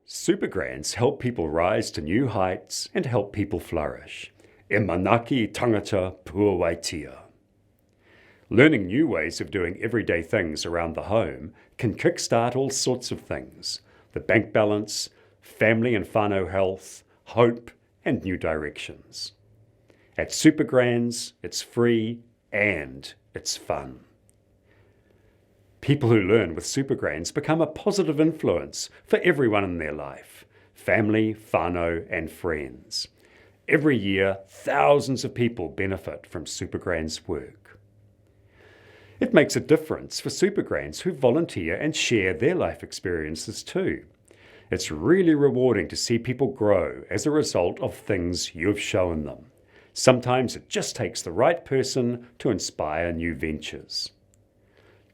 Supergrants help people rise to new heights and help people flourish. E manaki tangata puawaitia. Learning new ways of doing everyday things around the home can kickstart all sorts of things. The bank balance, family and whānau health, hope and new directions. At Supergrans, it's free and it's fun. People who learn with Supergrans become a positive influence for everyone in their life, family, whānau and friends. Every year, thousands of people benefit from Supergrans work. It makes a difference for Supergrans who volunteer and share their life experiences too. It's really rewarding to see people grow as a result of things you've shown them. Sometimes it just takes the right person to inspire new ventures.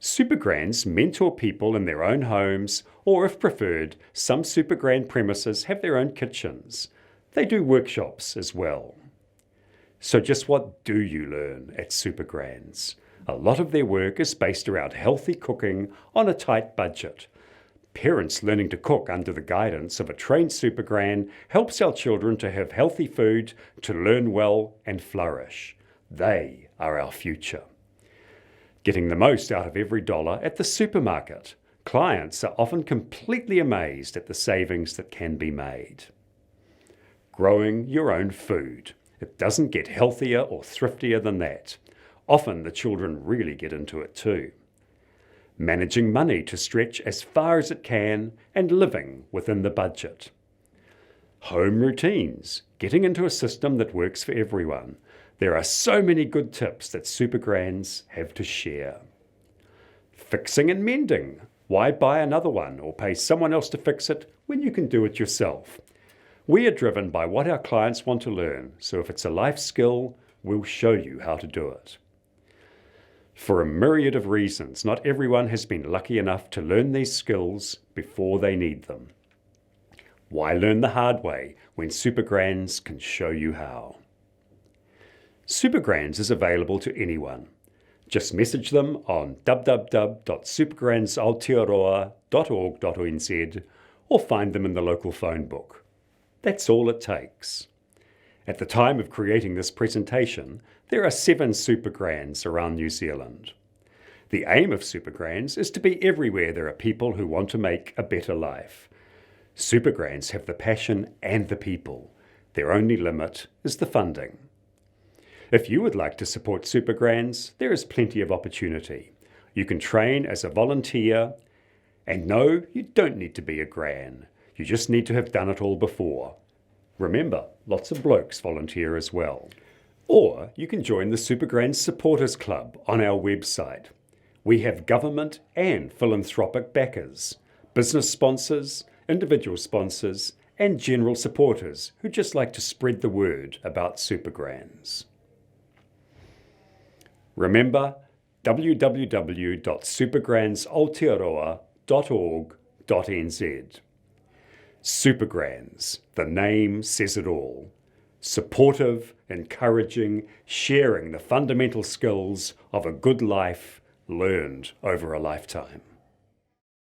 Supergrans mentor people in their own homes, or if preferred, some Supergrand premises have their own kitchens. They do workshops as well. So just what do you learn at Supergrans? A lot of their work is based around healthy cooking on a tight budget. Parents learning to cook under the guidance of a trained Supergran helps our children to have healthy food, to learn well and flourish. They are our future. Getting the most out of every dollar at the supermarket. Clients are often completely amazed at the savings that can be made. Growing your own food. It doesn't get healthier or thriftier than that. Often the children really get into it too. Managing money to stretch as far as it can and living within the budget. Home routines. Getting into a system that works for everyone. There are so many good tips that Supergrans have to share. Fixing and mending. Why buy another one or pay someone else to fix it when you can do it yourself? We are driven by what our clients want to learn, so if it's a life skill, we'll show you how to do it. For a myriad of reasons, not everyone has been lucky enough to learn these skills before they need them. Why learn the hard way when Supergrans can show you how? Supergrans is available to anyone. Just message them on www.supergransaotearoa.org.nz or find them in the local phone book. That's all it takes. At the time of creating this presentation, there are 7 Supergrans around New Zealand. The aim of Supergrans is to be everywhere there are people who want to make a better life. Supergrans have the passion and the people. Their only limit is the funding. If you would like to support Supergrans, there is plenty of opportunity. You can train as a volunteer, and no, you don't need to be a gran. You just need to have done it all before. Remember, lots of blokes volunteer as well. Or you can join the Supergrans Supporters Club on our website. We have government and philanthropic backers, business sponsors, individual sponsors, and general supporters who just like to spread the word about Supergrans. Remember, www.supergransaotearoa.org.nz. Supergrans, the name says it all. Supportive, encouraging, sharing the fundamental skills of a good life learned over a lifetime.